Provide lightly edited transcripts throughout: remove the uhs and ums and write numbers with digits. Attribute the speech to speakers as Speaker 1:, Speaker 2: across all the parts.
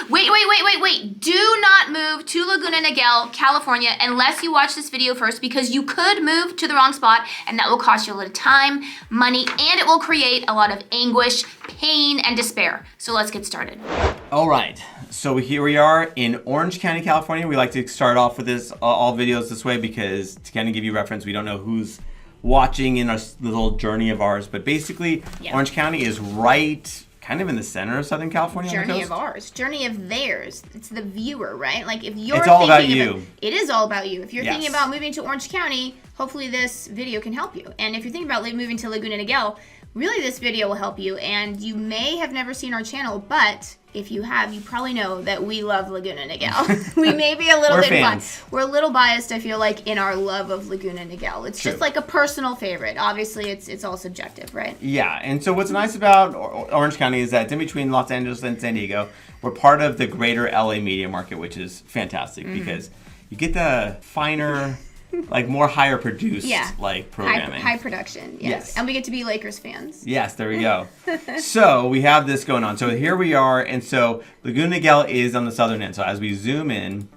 Speaker 1: Wait. Do not move to Laguna Niguel, California, unless you watch this video first, because you could move to the wrong spot, and that will cost you a lot of time, money, and it will create a lot of anguish, pain, and despair. So let's get started.
Speaker 2: All right, so here we are in Orange County, California. We like to start off with this all videos this way because to kind of give you reference, we don't know who's watching in our little journey of ours, but basically Orange County is right kind of in the center of Southern California.
Speaker 1: Journey of ours, journey of theirs. It's the viewer, right? Like if you're
Speaker 2: it's all about you.
Speaker 1: It is all about you. If you're thinking about moving to Orange County, hopefully this video can help you. And if you're thinking about moving to Laguna Niguel, really this video will help you. And you may have never seen our channel, but if you have, you probably know that we love Laguna Niguel. We may be a little bit biased. We're a little biased, I feel like, in our love of Laguna Niguel. It's just like a personal favorite. Obviously, it's all subjective, right?
Speaker 2: Yeah, and so what's nice about Orange County is that it's in between Los Angeles and San Diego. We're part of the greater LA media market, which is fantastic because you get the finer, like more higher produced like programming.
Speaker 1: High production, yes. And we get to be Lakers fans.
Speaker 2: Yes, there we go. So we have this going on. So here we are, and so Laguna Niguel is on the southern end. So as we zoom in,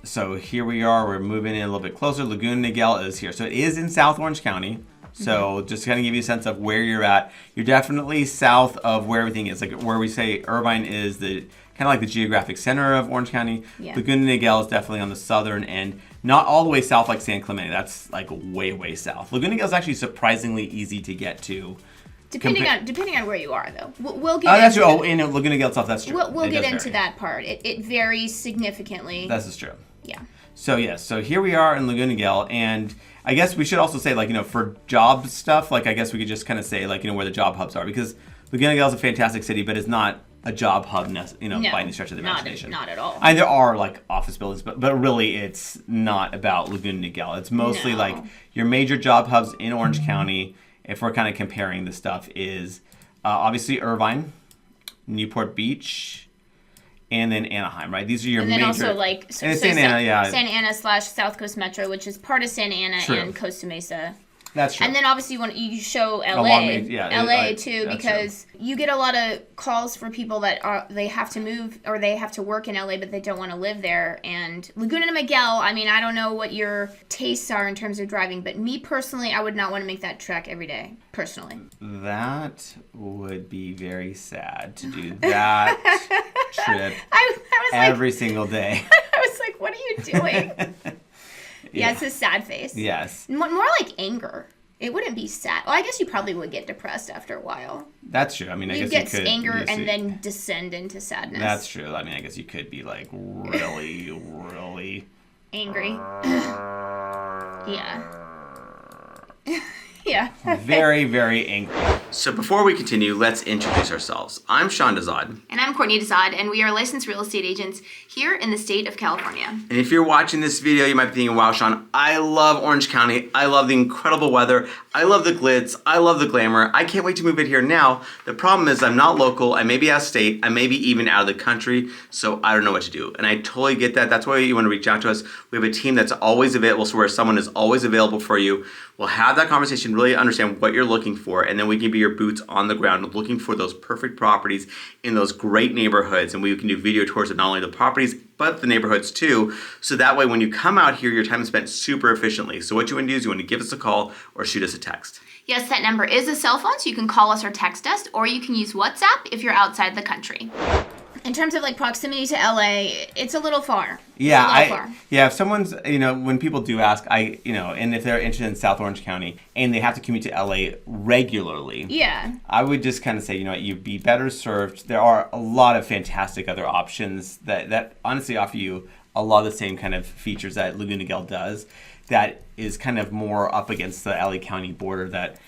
Speaker 2: so here we are, we're moving in a little bit closer. Laguna Niguel is here. So it is in South Orange County. So just to kind of give you a sense of where you're at, you're definitely south of where everything is. Like where we say Irvine is the kind of like the geographic center of Orange County. Yeah. Laguna Niguel is definitely on the southern end. Not all the way south like San Clemente. That's like way south. Laguna Niguel is actually surprisingly easy to get to.
Speaker 1: Depending on where you are, though. We'll get.
Speaker 2: That's true. In Laguna Niguel itself, that's true.
Speaker 1: We'll get into that part. It varies significantly.
Speaker 2: This is true.
Speaker 1: Yeah.
Speaker 2: So here we are in Laguna Niguel, and I guess we should also say, like, for job stuff, like, I guess we could just kind of say, like, where the job hubs are, because Laguna Niguel is a fantastic city, but it's not a job hub, by any stretch of the imagination.
Speaker 1: Not at all.
Speaker 2: And there are, like, office buildings, but really it's not about Laguna Niguel. It's mostly, like, your major job hubs in Orange County, if we're kind of comparing the stuff, is obviously Irvine, Newport Beach, and then Anaheim, right? These are your major.
Speaker 1: And then also, like, Santa Ana / South Coast Metro, which is part of Santa Ana and Costa Mesa.
Speaker 2: That's true.
Speaker 1: And then obviously you show LA too, because you get a lot of calls for people that they have to move or they have to work in LA, but they don't want to live there. And Laguna Niguel, I mean, I don't know what your tastes are in terms of driving, but me personally, I would not want to make that trek every day, personally.
Speaker 2: That would be very sad to do that trip
Speaker 1: I was
Speaker 2: every single day.
Speaker 1: I was like, what are you doing? Yeah, it's a sad face.
Speaker 2: Yes.
Speaker 1: More like anger. It wouldn't be sad. Well, I guess you probably would get depressed after a while.
Speaker 2: That's true. I mean, I guess
Speaker 1: you could. Anger and then descend into sadness.
Speaker 2: That's true. I mean, I guess you could be like really
Speaker 1: angry. Yeah. Yeah.
Speaker 2: Very angry. So before we continue, let's introduce ourselves. I'm Sean Dazad.
Speaker 1: And I'm Courtney Dazad, and we are licensed real estate agents here in the state of California.
Speaker 2: And if you're watching this video, you might be thinking, wow, Sean, I love Orange County. I love the incredible weather. I love the glitz. I love the glamour. I can't wait to move it here now. The problem is I'm not local. I may be out of state. I may be even out of the country, so I don't know what to do. And I totally get that. That's why you want to reach out to us. We have a team that's always available, so where someone is always available for you. We'll have that conversation, really understand what you're looking for, and then we can be your boots on the ground looking for those perfect properties in those great neighborhoods. And we can do video tours of not only the properties, but the neighborhoods too. So that way, when you come out here, your time is spent super efficiently. So what you want to do is you want to give us a call or shoot us a text.
Speaker 1: Yes, that number is a cell phone, so you can call us or text us, or you can use WhatsApp if you're outside the country. In terms of like proximity to LA, it's a little far.
Speaker 2: Yeah, if someone's, when people do ask, and if they're interested in South Orange County and they have to commute to LA regularly, I would just kind of say, you'd be better served. There are a lot of fantastic other options that honestly offer you a lot of the same kind of features that Laguna Niguel does. That is kind of more up against the LA County border that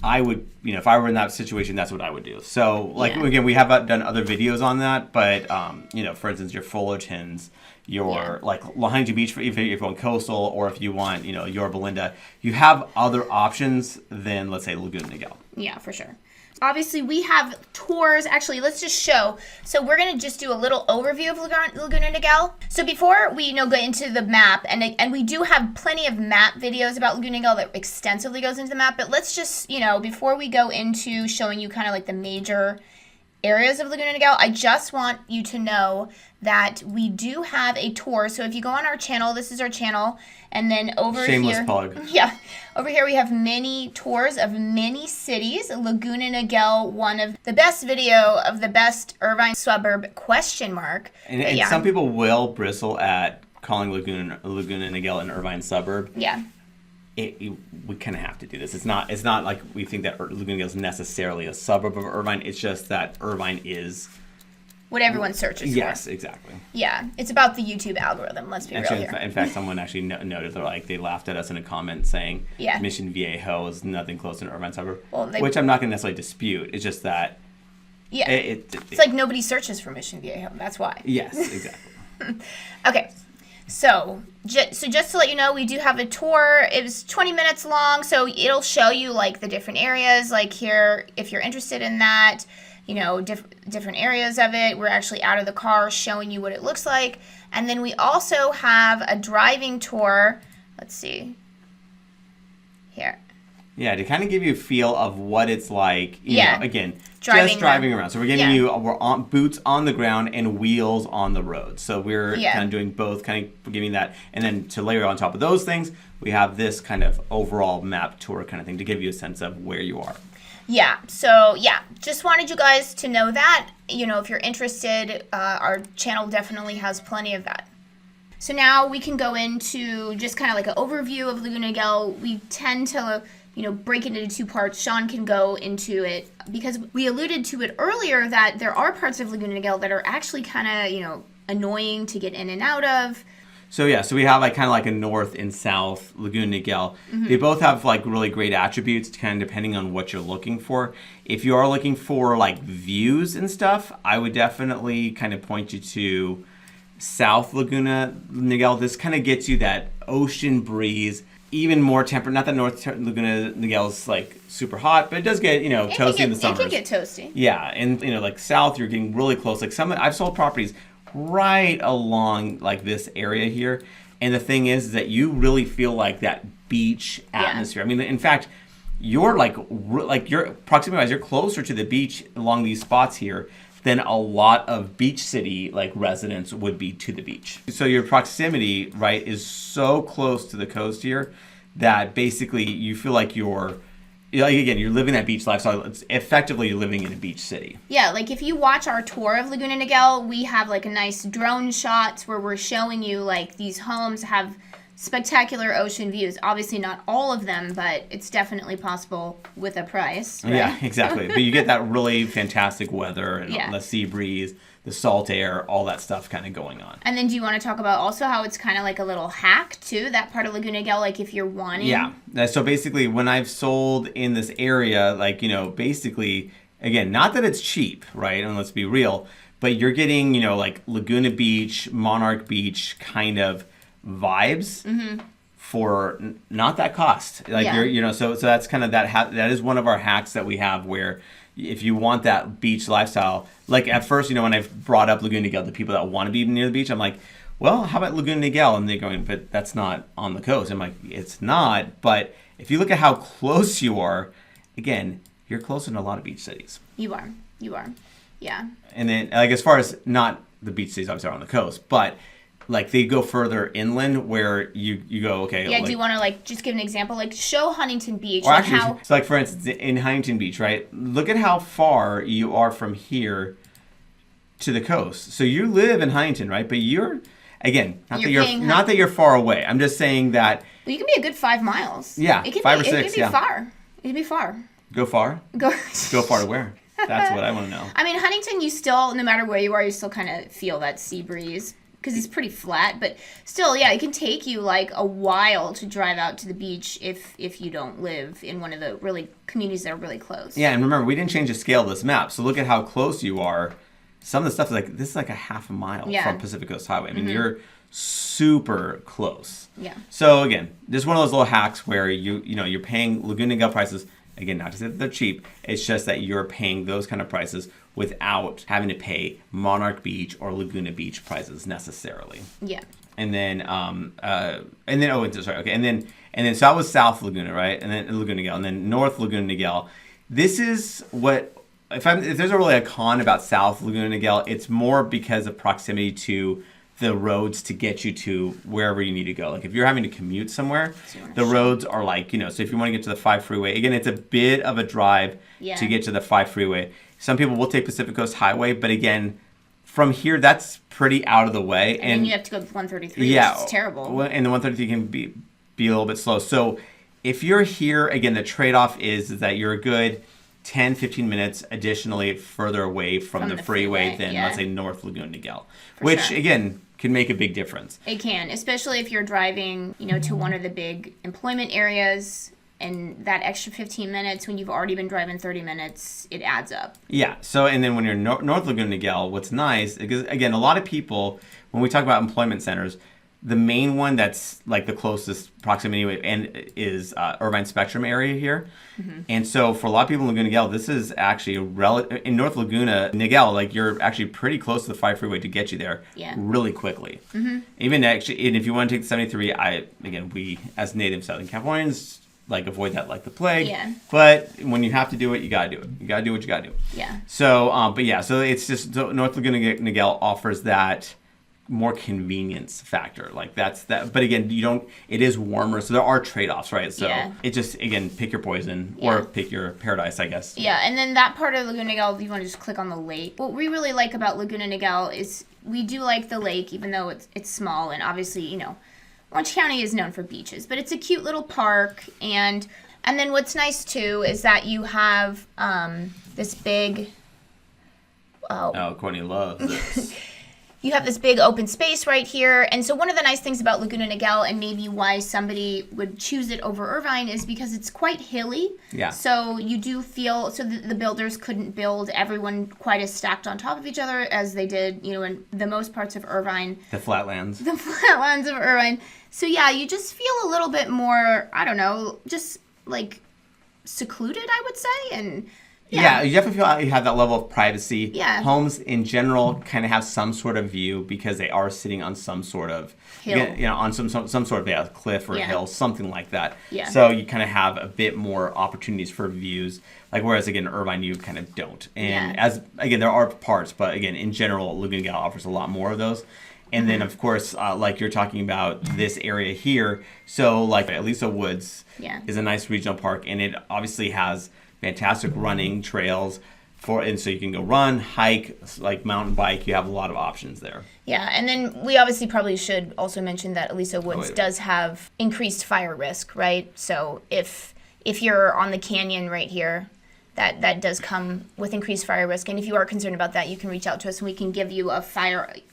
Speaker 2: I would, if I were in that situation, that's what I would do. So, again, we have done other videos on that, but, for instance, your Fullertons, your, like, Lahaina Beach, if you want coastal, or if you want, your Belinda, you have other options than, let's say, Laguna Niguel.
Speaker 1: Yeah, for sure. Obviously, we have tours. Actually, let's just show. So we're going to just do a little overview of Laguna Niguel. So before we go into the map, and we do have plenty of map videos about Laguna Niguel that extensively goes into the map, but let's just, before we go into showing you kind of like the major areas of Laguna Niguel, I just want you to know that we do have a tour. So if you go on our channel, this is our channel, and then over
Speaker 2: Shameless
Speaker 1: here,
Speaker 2: plug.
Speaker 1: Yeah, over here we have many tours of many cities. Laguna Niguel, one of the best video of the best Irvine Suburb ?
Speaker 2: And some people will bristle at calling Laguna Niguel an Irvine Suburb.
Speaker 1: Yeah.
Speaker 2: We kind of have to do this. It's not like we think that Laguna Niguel is necessarily a suburb of Irvine. It's just that Irvine is
Speaker 1: what everyone searches for.
Speaker 2: Yes, exactly.
Speaker 1: Yeah, it's about the YouTube algorithm. Let's be real here.
Speaker 2: In fact, someone actually noted they laughed at us in a comment saying Mission Viejo is nothing close to an Irvine suburb, which I'm not going to necessarily dispute. It's just that
Speaker 1: it's like nobody searches for Mission Viejo. That's why.
Speaker 2: Yes, exactly.
Speaker 1: Okay. So just to let you know, we do have a tour. It was 20 minutes long, so it'll show you like the different areas. Like here, if you're interested in that, you know, different areas of it. We're actually out of the car showing you what it looks like. And then we also have a driving tour. Let's see. Here.
Speaker 2: Yeah, to kind of give you a feel of what it's like, you know, again, just driving around. So we're giving we're on boots on the ground and wheels on the road. So we're kind of doing both, kind of giving that. And then to layer on top of those things, we have this kind of overall map tour kind of thing to give you a sense of where you are.
Speaker 1: Yeah, so just wanted you guys to know that. You know, if you're interested, our channel definitely has plenty of that. So now we can go into just kind of like an overview of Laguna Niguel. We tend to, you know, break it into two parts. Sean can go into it because we alluded to it earlier that there are parts of Laguna Niguel that are actually kind of, you know, annoying to get in and out of.
Speaker 2: So we have like kind of like a north and south Laguna Niguel. Mm-hmm. They both have like really great attributes, kind of depending on what you're looking for. If you are looking for like views and stuff, I would definitely kind of point you to South Laguna Niguel. This kind of gets you that ocean breeze, even more temperate. Not that North Laguna Niguel is like super hot, but it does get, you know, toasty in the summers.
Speaker 1: It can get toasty.
Speaker 2: Yeah, and you know, like south, you're getting really close. Like I've sold properties right along like this area here, and the thing is that you really feel like that beach atmosphere. I mean, in fact, you're like your proximity wise, you're closer to the beach along these spots here than a lot of beach city like residents would be to the beach. So your proximity, right, is so close to the coast here that basically you feel like you're living that beach lifestyle. It's effectively you're living in a beach city. Yeah,
Speaker 1: like if you watch our tour of Laguna Niguel, we have like a nice drone shots where we're showing you like these homes have spectacular ocean views. Obviously not all of them, but it's definitely possible with a price. Right?
Speaker 2: Yeah, exactly. But you get that really fantastic weather and the sea breeze, the salt air, all that stuff kind of going on.
Speaker 1: And then do you want to talk about also how it's kind of like a little hack too, that part of Laguna Niguel, like if you're wanting?
Speaker 2: Yeah. So basically when I've sold in this area, like, you know, basically, again, not that it's cheap, right? And let's be real, but you're getting, you know, like Laguna Beach, Monarch Beach kind of vibes for not that cost. Like you're, you know, so that's kind of that is one of our hacks that we have where if you want that beach lifestyle, like at first, you know, when I've brought up Laguna Niguel to people that want to be near the beach, I'm like, well, how about Laguna Niguel? And they're going, but that's not on the coast. I'm like, it's not. But if you look at how close you are, again, you're closer than a lot of beach cities.
Speaker 1: You are. Yeah.
Speaker 2: And then, like, as far as not the beach cities, obviously, are on the coast, but like they go further inland where you go, okay.
Speaker 1: Yeah, like, do you want to like just give an example? Like show Huntington Beach.
Speaker 2: Or actually, so like for instance, in Huntington Beach, right? Look at how far you are from here to the coast. So you live in Huntington, right? But you're, again, not that you're far away. I'm just saying that.
Speaker 1: Well, you can be a good 5 miles.
Speaker 2: Yeah,
Speaker 1: it can
Speaker 2: 5 or 6.
Speaker 1: It can be far. It can be far.
Speaker 2: Go far? Go far to where? That's what I want to know.
Speaker 1: I mean, Huntington, you still, no matter where you are, you still kind of feel that sea breeze. Because it's pretty flat, but still, yeah, it can take you like a while to drive out to the beach if you don't live in one of the really communities that are really close.
Speaker 2: Yeah, and remember, we didn't change the scale of this map, so look at how close you are. Some of the stuff is like, this is like a half a mile from Pacific Coast Highway. I mean, you're super close.
Speaker 1: Yeah.
Speaker 2: So again, this is one of those little hacks where you're paying Laguna Niguel prices. Again, not to say that they're cheap. It's just that you're paying those kind of prices without having to pay Monarch Beach or Laguna Beach prices necessarily.
Speaker 1: Yeah.
Speaker 2: And then so that was South Laguna, right? And then Laguna Niguel, and then North Laguna Niguel. This is what if there's really a con about South Laguna Niguel, it's more because of proximity to the roads to get you to wherever you need to go. Like if you're having to commute somewhere, the roads are like, so if you want to get to the 5 freeway, again, it's a bit of a drive to get to the 5 freeway. Some people will take Pacific Coast Highway, but again, from here, that's pretty out of the way.
Speaker 1: And then you have to go to 133, which is terrible.
Speaker 2: And the 133 can be a little bit slow. So if you're here, again, the trade-off is that you're a good 10, 15 minutes additionally further away from the freeway than, let's say, North Laguna Niguel, which, again, can make a big difference.
Speaker 1: It can, especially if you're driving, to one of the big employment areas, and that extra 15 minutes when you've already been driving 30 minutes, it adds up.
Speaker 2: Yeah. So, and then when you're North Laguna Niguel, what's nice, because, again, a lot of people, when we talk about employment centers, the main one that's like the closest proximity and is Irvine Spectrum area here. Mm-hmm. And so for a lot of people in Laguna Niguel, this is actually in North Laguna Niguel, like you're actually pretty close to the 5 freeway to get you there really quickly. Mm-hmm. Even actually, and if you want to take the 73, we as native Southern Californians like avoid that like the plague. Yeah. But when you have to do it, you gotta do it. You gotta do what you gotta do.
Speaker 1: Yeah.
Speaker 2: So, so it's just North Laguna Niguel offers that more convenience factor, like that's that. But again, it is warmer, so there are trade-offs, right? So it just, again, pick your poison or pick your paradise, I guess.
Speaker 1: Yeah, and then that part of Laguna Niguel, you want to just click on the lake. What we really like about Laguna Niguel is we do like the lake, even though it's small, and obviously, Orange County is known for beaches, but it's a cute little park, and then what's nice too is that you have this big
Speaker 2: Courtney loves this.
Speaker 1: You have this big open space right here. And so one of the nice things about Laguna Niguel, and maybe why somebody would choose it over Irvine, is because it's quite hilly.
Speaker 2: Yeah.
Speaker 1: So you do feel, the builders couldn't build everyone quite as stacked on top of each other as they did, in the most parts of Irvine.
Speaker 2: The flatlands.
Speaker 1: The flatlands of Irvine. So yeah, you just feel a little bit more, I don't know, just like secluded, I would say. And
Speaker 2: yeah, you definitely feel like you have that level of privacy.
Speaker 1: Yeah.
Speaker 2: Homes in general kind of have some sort of view because they are sitting on some sort of hill. On some sort of cliff or hill, something like that.
Speaker 1: Yeah.
Speaker 2: So you kind of have a bit more opportunities for views. Like whereas again, Irvine, you kind of don't. And there are parts, but again, in general, Laguna Niguel offers a lot more of those. And then, of course, like you're talking about this area here. So like Aliso Woods is a nice regional park, and it obviously has fantastic running trails and so you can go run, hike, like mountain bike. You have a lot of options there.
Speaker 1: Yeah, and then we obviously probably should also mention that Aliso Woods does have increased fire risk, right? So if you're on the canyon right here, that does come with increased fire risk. And if you are concerned about that, you can reach out to us and we can give you a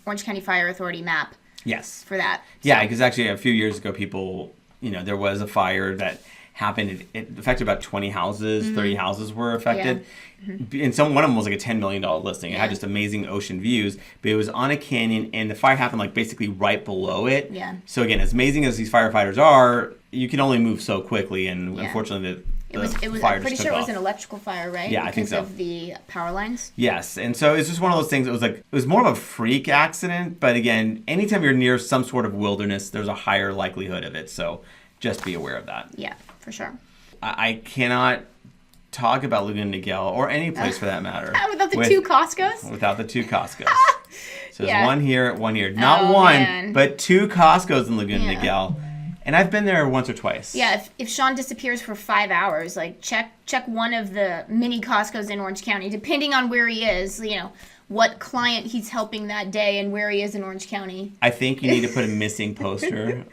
Speaker 1: Orange County Fire Authority map.
Speaker 2: Yes.
Speaker 1: For that.
Speaker 2: Yeah, because actually a few years ago, people, there was a fire that happened. It affected about 20 houses, 30 houses were affected. Yeah. Mm-hmm. And one of them was like a $10 million listing. It had just amazing ocean views, but it was on a canyon and the fire happened like basically right below it.
Speaker 1: Yeah.
Speaker 2: So again, as amazing as these firefighters are, you can only move so quickly, and unfortunately
Speaker 1: it was I'm pretty sure it was an electrical fire, right?
Speaker 2: Yeah, I think so.
Speaker 1: Because of the power lines.
Speaker 2: Yes, and so it's just one of those things. It was more of a freak accident, but again, anytime you're near some sort of wilderness, there's a higher likelihood of it. So just be aware of that.
Speaker 1: Yeah, for sure.
Speaker 2: I cannot talk about Laguna Niguel or any place for that matter
Speaker 1: without the two Costcos.
Speaker 2: Without the two Costcos. So there's one here, not one, but two Costcos in Laguna Niguel. And I've been there once or twice.
Speaker 1: Yeah, if Sean disappears for 5 hours, like check one of the mini Costcos in Orange County, depending on where he is, what client he's helping that day and where he is in Orange County.
Speaker 2: I think you need to put a missing poster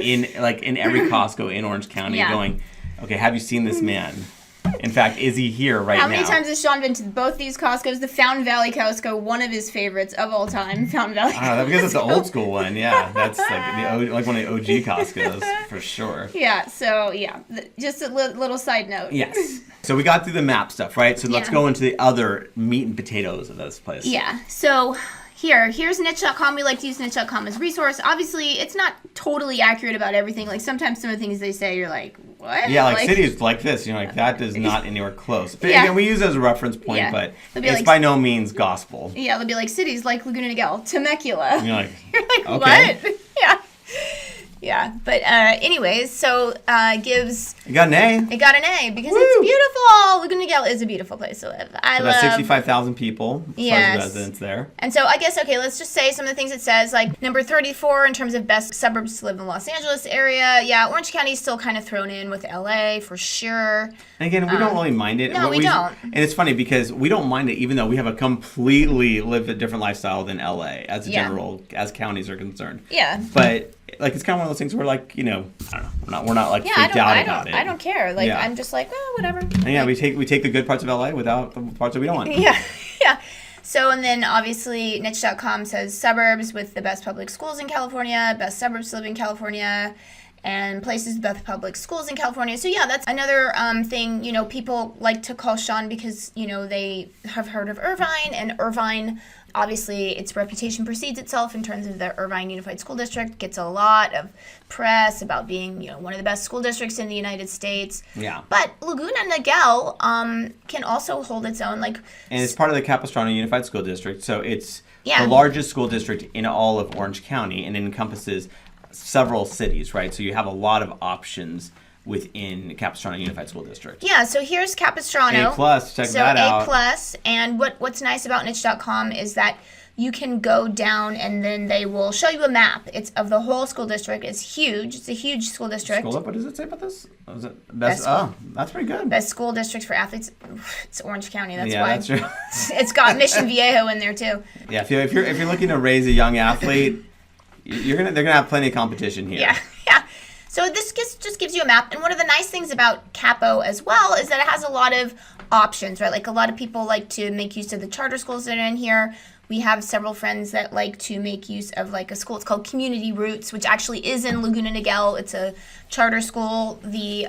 Speaker 2: in every Costco in Orange County going, okay, have you seen this man? In fact, is he here right now?
Speaker 1: How many times has Sean been to both these Costcos? The Fountain Valley Costco, one of his favorites of all time. Fountain Valley Costco.
Speaker 2: Because it's the old school one, yeah. That's like one of the OG Costcos, for sure.
Speaker 1: Yeah, so just a little side note.
Speaker 2: Yes. So we got through the map stuff, right? So let's go into the other meat and potatoes of this place.
Speaker 1: Yeah, so here's niche.com. We like to use niche.com as a resource. Obviously, it's not totally accurate about everything. Like sometimes some of the things they say, you're like, what?
Speaker 2: Yeah, like cities like this, that is not anywhere close. But again, we use it as a reference point, but it's by no means gospel.
Speaker 1: Yeah, they'll be like cities like Laguna Niguel, Temecula.
Speaker 2: You're like,
Speaker 1: okay. What? Yeah, but anyways, so gives...
Speaker 2: It got an A.
Speaker 1: It got an A because it's beautiful. Laguna Niguel is a beautiful place to live. I love...
Speaker 2: About 65,000 people as residents there.
Speaker 1: And so I guess, okay, let's just say some of the things it says, like number 34 in terms of best suburbs to live in the Los Angeles area. Yeah, Orange County is still kind of thrown in with LA for sure.
Speaker 2: And again, we don't really mind it.
Speaker 1: No, we don't.
Speaker 2: And it's funny because we don't mind it even though we have a completely live a different lifestyle than LA as a general, as counties are concerned.
Speaker 1: Yeah.
Speaker 2: But like it's kind of one of those things where like, I don't know, we're not like freaked out about it.
Speaker 1: I don't care. Like I'm just like, well, whatever.
Speaker 2: And yeah, we take the good parts of LA without the parts that we don't want.
Speaker 1: Yeah. Yeah. So, and then obviously niche.com says suburbs with the best public schools in California, best suburbs to live in California, and places with best public schools in California. So yeah, that's another thing, people like to call Sean because, they have heard of Irvine, and Irvine, obviously its reputation precedes itself in terms of the Irvine Unified School District, gets a lot of press about being, one of the best school districts in the United States.
Speaker 2: Yeah.
Speaker 1: But Laguna Niguel can also hold its own, and
Speaker 2: it's part of the Capistrano Unified School District, so it's the largest school district in all of Orange County, and it encompasses several cities, right? So you have a lot of options within Capistrano Unified School District.
Speaker 1: Yeah, so here's Capistrano.
Speaker 2: A+, check that out.
Speaker 1: So A+, and what's nice about niche.com is that you can go down and then they will show you a map. It's of the whole school district. It's huge. It's a huge school district.
Speaker 2: What does it say about this? Is it best? Oh, that's pretty good.
Speaker 1: Best school districts for athletes. It's Orange County. That's why.
Speaker 2: Yeah, that's true.
Speaker 1: It's got Mission Viejo in there too.
Speaker 2: Yeah, if you're looking to raise a young athlete, they're gonna have plenty of competition here.
Speaker 1: Yeah. So this just gives you a map, and one of the nice things about Capo as well is that it has a lot of options, right? Like a lot of people like to make use of the charter schools that are in here. We have several friends that like to make use of like a school. It's called Community Roots, which actually is in Laguna Niguel. It's a charter school. The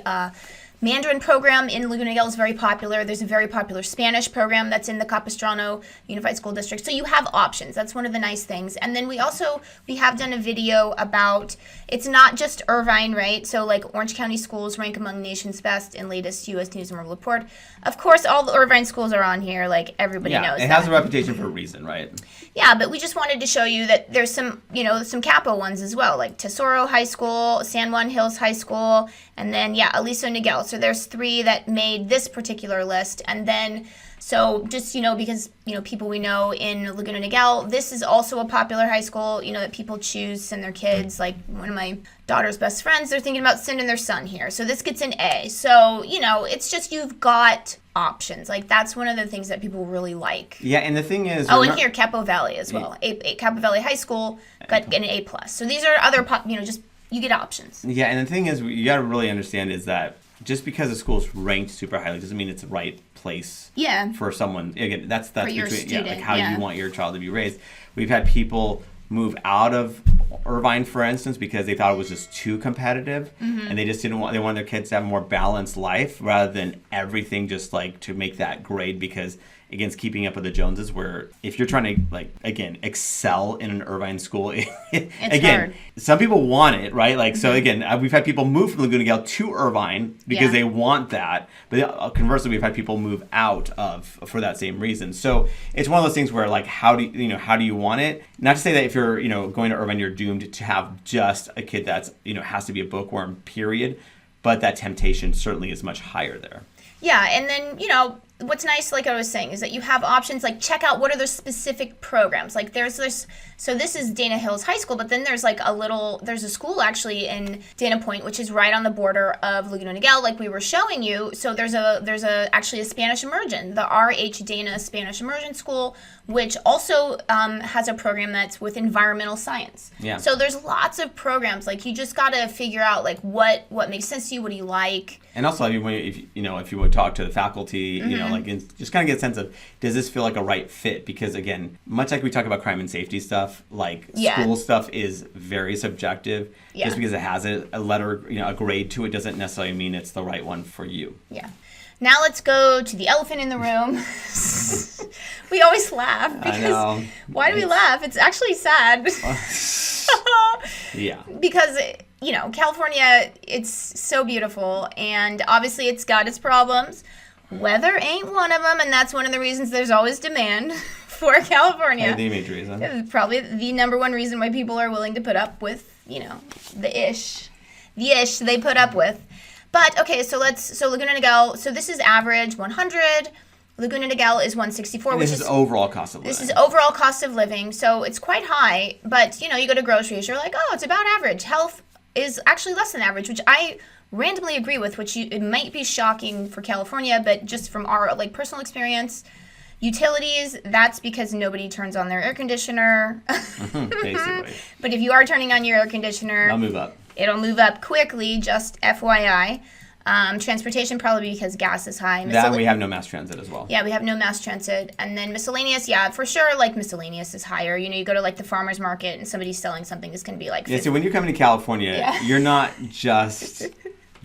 Speaker 1: Mandarin program in Laguna Niguel is very popular. There's a very popular Spanish program that's in the Capistrano Unified School District. So you have options. That's one of the nice things. And then we have done a video about, it's not just Irvine, right? So like Orange County schools rank among nation's best in latest U.S. News and World Report. Of course, all the Irvine schools are on here. Like everybody knows
Speaker 2: it has a reputation for a reason, right?
Speaker 1: Yeah, but we just wanted to show you that there's some, some Capo ones as well, like Tesoro High School, San Juan Hills High School, and then, Aliso Niguel. So there's 3 that made this particular list. And then, so just, because, people we know in Laguna Niguel, this is also a popular high school, that people choose, send their kids. Like one of my daughter's best friends, they're thinking about sending their son here. So this gets an A. So, it's just you've got options. Like that's one of the things that people really like.
Speaker 2: Yeah, and the thing is...
Speaker 1: and here, Capo Valley as well. Capo Valley High School got an A+. So these are other, just... You get options.
Speaker 2: Yeah, and the thing is, you got to really understand is that just because a school is ranked super highly doesn't mean it's the right place for someone. Again, that's
Speaker 1: for your student,
Speaker 2: like how you want your child to be raised. We've had people move out of Irvine, for instance, because they thought it was just too competitive, and they just didn't want. They wanted their kids to have a more balanced life rather than everything just like to make that grade because. Against keeping up with the Joneses, where if you're trying to excel in an Irvine school, it's hard. Some people want it, right? Like so again, we've had people move from Laguna Niguel to Irvine because they want that, but conversely, we've had people move out for that same reason. So it's one of those things where like how do you want it? Not to say that if you're going to Irvine, you're doomed to have just a kid that's has to be a bookworm, period. But that temptation certainly is much higher there.
Speaker 1: Yeah, and then what's nice, like I was saying, is that you have options, like check out what are the specific programs. Like there's this, so this is Dana Hills High School, but then there's there's a school actually in Dana Point, which is right on the border of Laguna Niguel, like we were showing you. So there's actually a Spanish immersion, the RH Dana Spanish Immersion School, which also has a program that's with environmental science. Yeah. So there's lots of programs, like you just got to figure out like what makes sense to you, what do you like.
Speaker 2: And also, if you would talk to the faculty, just kind of get a sense of, does this feel like a right fit? Because again, much like we talk about crime and safety stuff, like school stuff is very subjective. Yeah. Just because it has a letter, a grade to it doesn't necessarily mean it's the right one for you.
Speaker 1: Yeah. Now let's go to the elephant in the room. We always laugh because why do we laugh? It's actually sad.
Speaker 2: Yeah.
Speaker 1: Because California, it's so beautiful, and obviously it's got its problems. Weather ain't one of them, and that's one of the reasons there's always demand for California.
Speaker 2: The major reason.
Speaker 1: It's probably the number one reason why people are willing to put up with, the ish they put up with. But okay, so Laguna Niguel. So this is average 100. Laguna Niguel is 164.
Speaker 2: And this is overall cost of living.
Speaker 1: This is overall cost of living, so it's quite high. But you go to groceries, you're like, oh, it's about average. Health is actually less than average, which I randomly agree with. It might be shocking for California, but just from our personal experience. Utilities, that's because nobody turns on their air conditioner.
Speaker 2: Basically.
Speaker 1: But if you are turning on your air conditioner,
Speaker 2: I'll move up.
Speaker 1: It'll move up quickly, just FYI. Transportation, probably because gas is high.
Speaker 2: That we have no mass transit as well.
Speaker 1: Yeah, we have no mass transit. And then miscellaneous, yeah, for sure, miscellaneous is higher. You go to the farmer's market and somebody's selling something is going to be like...
Speaker 2: Yeah, so when you're coming to California, you're not just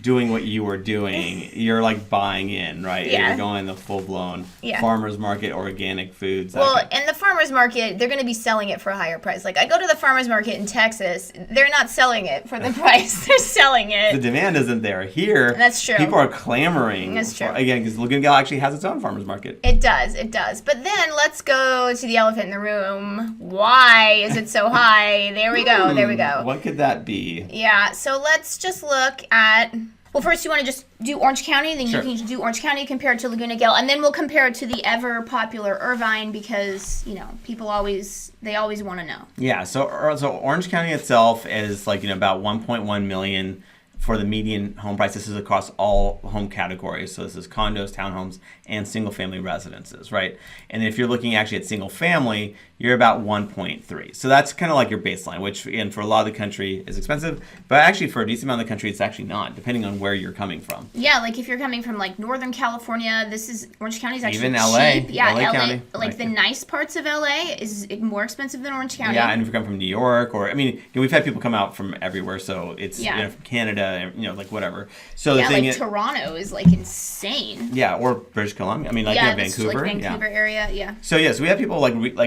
Speaker 2: doing what you were doing. You're buying in, right?
Speaker 1: Yeah.
Speaker 2: You're going the full-blown farmer's market, organic foods.
Speaker 1: Well, in the farmer's market, they're going to be selling it for a higher price. I go to the farmer's market in Texas, they're not selling it for the price. They're selling it.
Speaker 2: The demand isn't there. Here,
Speaker 1: that's true.
Speaker 2: People are clamoring.
Speaker 1: That's true.
Speaker 2: Again, because Laguna Niguel actually has its own farmer's market.
Speaker 1: It does. But then let's go to the elephant in the room. Why is it so high? There we go.
Speaker 2: What could that be?
Speaker 1: Yeah, so let's just look at... Well, first you want to just do Orange County, then you can do Orange County compared to Laguna Niguel, and then we'll compare it to the ever popular Irvine because, people always want to know. Yeah,
Speaker 2: so Orange County itself is about 1.1 million for the median home price. This is across all home categories. So this is condos, townhomes, and single-family residences, right? And if you're looking actually at single-family, you're about 1.3. So that's kind of your baseline, which, again, for a lot of the country is expensive. But actually, for a decent amount of the country, it's actually not, depending on where you're coming from.
Speaker 1: Yeah, if you're coming from, Northern California, Orange County is actually
Speaker 2: even LA,
Speaker 1: cheap. Yeah,
Speaker 2: LA County.
Speaker 1: The nice parts of LA is more expensive than Orange County.
Speaker 2: Yeah, and if you come from New York, we've had people come out from everywhere, so it's, from Canada, whatever. So the thing is,
Speaker 1: Toronto is, insane.
Speaker 2: Yeah, or British Columbia. Vancouver.
Speaker 1: Vancouver area, yeah.
Speaker 2: So, so we have people,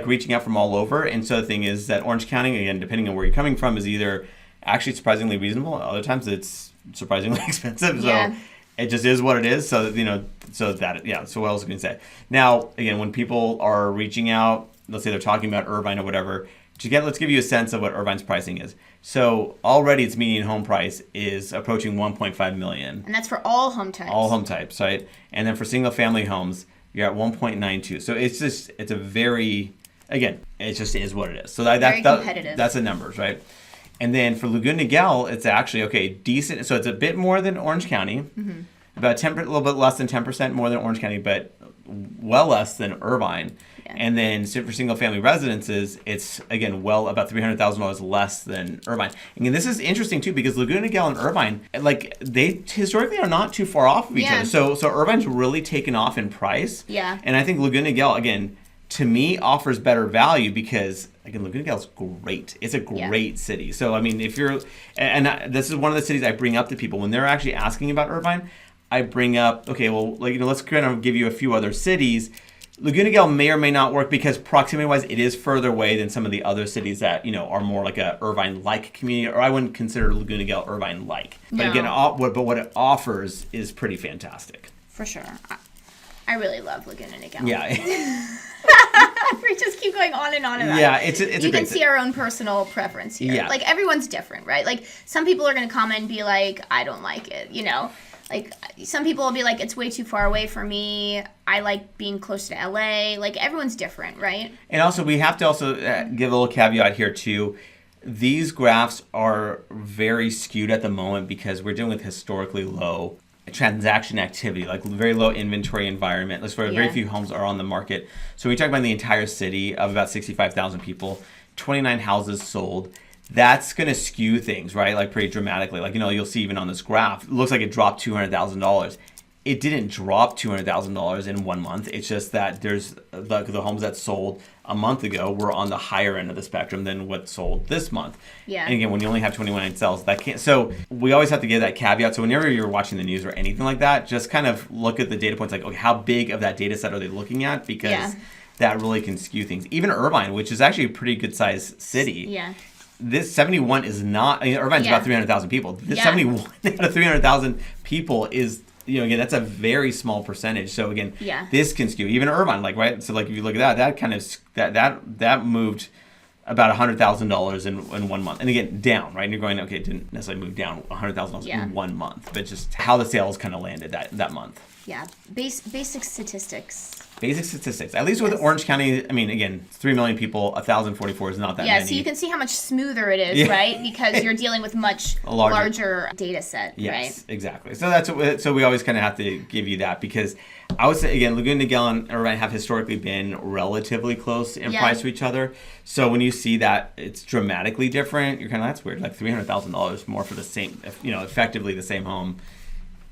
Speaker 2: reaching out from all over, and so the thing is that Orange County, again, depending on where you're coming from, is either actually surprisingly reasonable, other times it's surprisingly expensive, so it just is what it is, so, so what else can you say? Now, again, when people are reaching out, let's say they're talking about Irvine or whatever, let's give you a sense of what Irvine's pricing is. So already its median home price is approaching 1.5 million.
Speaker 1: And that's for all home types.
Speaker 2: All home types, right? And then for single family homes, you're at 1.92. So it's a very, again, it just is what it is. So
Speaker 1: very competitive.
Speaker 2: That's the numbers, right? And then for Laguna Niguel, it's actually, decent. So it's a bit more than Orange County, about a little bit less than 10% more than Orange County, but well less than Irvine. Yeah. And then for single-family residences, it's, again, about $300,000 less than Irvine. And this is interesting, too, because Laguna Niguel and Irvine, they historically are not too far off of each other. So Irvine's really taken off in price.
Speaker 1: Yeah.
Speaker 2: And I think Laguna Niguel, again, to me, offers better value because, again, Laguna Niguel is great. It's a great city. So, if you're, and this is one of the cities I bring up to people when they're actually asking about Irvine. I bring up, let's kind of give you a few other cities. Laguna Niguel may or may not work because proximity-wise, it is further away than some of the other cities that, are more like a Irvine-like community, or I wouldn't consider Laguna Niguel Irvine-like. But again, what it offers is pretty fantastic.
Speaker 1: For sure. I really love Laguna Niguel.
Speaker 2: Yeah.
Speaker 1: We just keep going on and on and on.
Speaker 2: Yeah, it's
Speaker 1: you can see our own personal preference here.
Speaker 2: Yeah.
Speaker 1: Everyone's different, right? Some people are going to comment and be like, I don't like it, some people will be like, it's way too far away for me. I like being close to LA. Everyone's different, right?
Speaker 2: And also, we have to also give a little caveat here, too. These graphs are very skewed at the moment because we're dealing with historically low transaction activity, very low inventory environment. Very few homes are on the market. So we talk about the entire city of about 65,000 people, 29 houses sold. That's going to skew things, right? Pretty dramatically. You'll see even on this graph, it looks like it dropped $200,000. It didn't drop $200,000 in 1 month. It's just that there's the homes that sold a month ago were on the higher end of the spectrum than what sold this month.
Speaker 1: Yeah.
Speaker 2: And again, when you only have 29 sales, that can't. So we always have to give that caveat. So whenever you're watching the news or anything like that, just kind of look at the data points. How big of that data set are they looking at? Because that really can skew things. Even Irvine, which is actually a pretty good sized city.
Speaker 1: Yeah.
Speaker 2: This 71 is not. Irvine's about 300,000 people. This 71 out of 300,000 people is again, that's a very small percentage. So again, this can skew even Irvine, like, right? So like if you look at that kind of that moved about $100,000 in 1 month, and again down, right? And you're going, okay, it didn't necessarily move down $100,000 in 1 month, but just how the sales kind of landed that month.
Speaker 1: Yeah, basic statistics.
Speaker 2: Basic statistics. At least with Orange County, I mean, again, 3 million people, 1,044 is not that many.
Speaker 1: Yeah, so you can see how much smoother it is, right? Because you're dealing with much larger data set, right?
Speaker 2: Yes, exactly. So we always kind of have to give you that, because I would say, again, Laguna Niguel and Irvine have historically been relatively close in price to each other. So when you see that it's dramatically different, you're kind of, that's weird. Like $300,000 more for the same, effectively the same home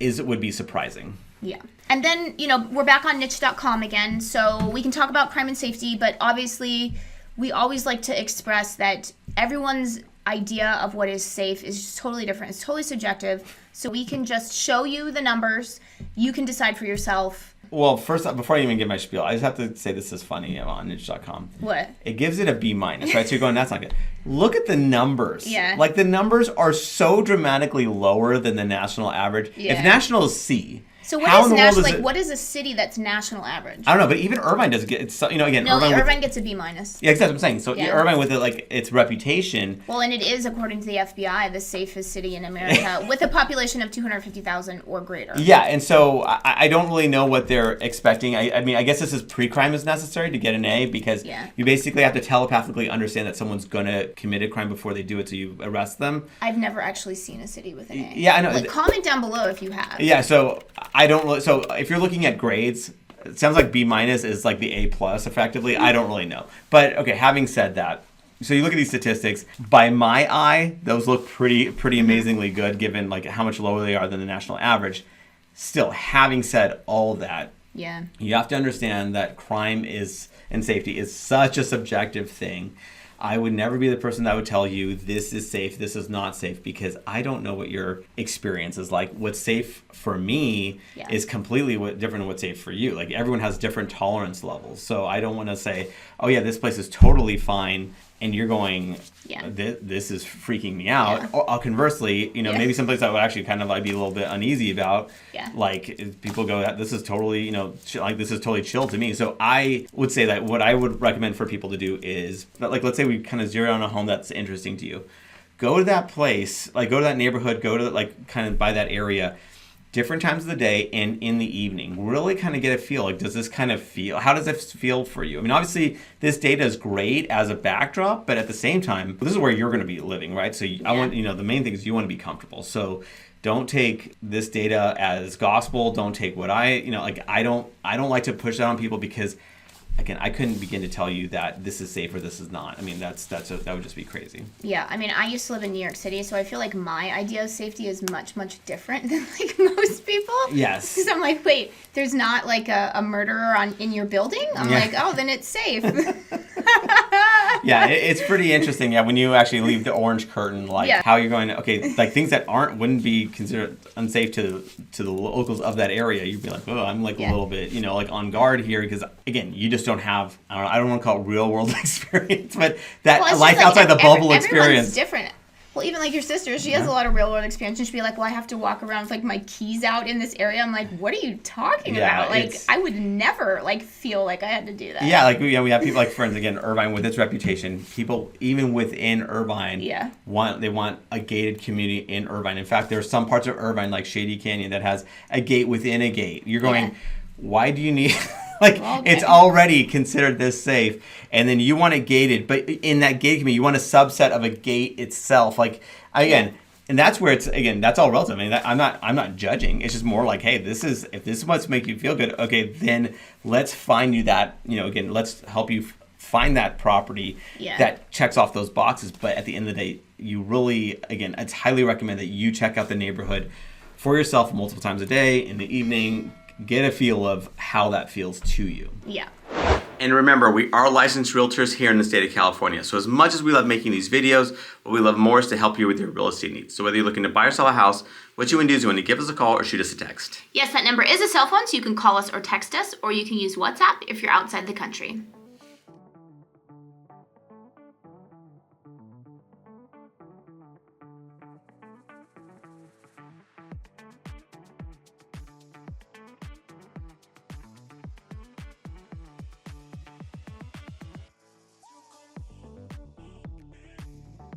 Speaker 2: would be surprising.
Speaker 1: Yeah. And then, we're back on niche.com again, so we can talk about crime and safety, but obviously we always like to express that everyone's idea of what is safe is just totally different. It's totally subjective. So we can just show you the numbers. You can decide for yourself.
Speaker 2: Well, first, before I even give my spiel, I just have to say this is funny on niche.com.
Speaker 1: What?
Speaker 2: It gives it a B-, right? So you're going, that's not good. Look at the numbers.
Speaker 1: Yeah.
Speaker 2: Like, the numbers are so dramatically lower than the national average. Yeah. If national is C,
Speaker 1: so what is national? Like, what is a city that's national average?
Speaker 2: I don't know, but even Irvine does get. It's again.
Speaker 1: No,
Speaker 2: Irvine
Speaker 1: gets a B-.
Speaker 2: Yeah, exactly what I'm saying. So Irvine with its reputation.
Speaker 1: Well, and it is, according to the FBI, the safest city in America with a population of 250,000 or greater.
Speaker 2: Yeah, and so I don't really know what they're expecting. I mean, I guess this is pre-crime is necessary to get an A, because you basically have to telepathically understand that someone's going to commit a crime before they do it, so you arrest them.
Speaker 1: I've never actually seen a city with an A.
Speaker 2: Yeah, I know.
Speaker 1: Like, comment down below if you have.
Speaker 2: Yeah, so I don't really. So if you're looking at grades, it sounds like B- is like the A+ effectively. I don't really know. But okay, having said that, so you look at these statistics, by my eye, those look pretty amazingly good given like how much lower they are than the national average. Still, having said all that, you have to understand that crime and safety is such a subjective thing. I would never be the person that would tell you this is safe, this is not safe, because I don't know what your experience is like. What's safe for me is completely different than what's safe for you. Like, everyone has different tolerance levels. So I don't want to say, oh yeah, this place is totally fine, and you're going, this is freaking me out. Yeah. Or conversely, maybe someplace I would actually I'd be a little bit uneasy about. Yeah. Like, people go, this is totally, this is totally chill to me. So I would say that what I would recommend for people to do is, like, let's say we kind of zero in on a home that's interesting to you. Go to that place, like, go to that neighborhood, go to, like, kind of by that area, different times of the day and in the evening. Really kind of get a feel. Like, does this kind of feel? How does this feel for you? I mean, obviously, this data is great as a backdrop, but at the same time, this is where you're going to be living, right? So I want, the main thing is you want to be comfortable. So don't take this data as gospel. Don't take what I don't like to push that on people, because again, I couldn't begin to tell you that this is safe or this is not. I mean, that would just be crazy. Yeah,
Speaker 1: I mean, I used to live in New York City, so I feel like my idea of safety is much, much different than like most people.
Speaker 2: Yes.
Speaker 1: Because I'm like, wait, there's not like a murderer in your building? I'm like, oh, then it's safe.
Speaker 2: Yeah, it's pretty interesting. Yeah, when you actually leave the orange curtain, like how you're going. Okay, like things that wouldn't be considered unsafe to the locals of that area. You'd be like, oh, I'm like a little bit, like on guard here, because again, you just don't have. I don't want to call it real world experience, but that life outside the bubble experience.
Speaker 1: Everyone's different. Well, even like your sister, she has a lot of real world experience, and she'd be like, well, I have to walk around with like my keys out in this area. I'm like, what are you talking about? Like, I would never like feel like I had to do that.
Speaker 2: Yeah, like we have people like, friends, again, Irvine with its reputation, people even within Irvine want a gated community in Irvine. In fact, there are some parts of Irvine, like Shady Canyon, that has a gate within a gate. You're going, why do you need... Like, it's already considered this safe, and then you want it gated, but in that gated community, you want a subset of a gate itself. Like, again, and that's where that's all relative. I mean, I'm not judging. It's just more like, hey, if this is what's make you feel good, okay, then let's find you that, again, let's help you find that property that checks off those boxes. But at the end of the day, you really, again, it's highly recommend that you check out the neighborhood for yourself multiple times a day, in the evening. Get a feel of how that feels to you. Yeah. And remember, we are licensed realtors here in the state of California. So as much as we love making these videos, what we love more is to help you with your real estate needs. So whether you're looking to buy or sell a house, what you want to do is you want to give us a call or shoot us a text.
Speaker 1: Yes, that number is a cell phone, so you can call us or text us, or you can use WhatsApp if you're outside the country.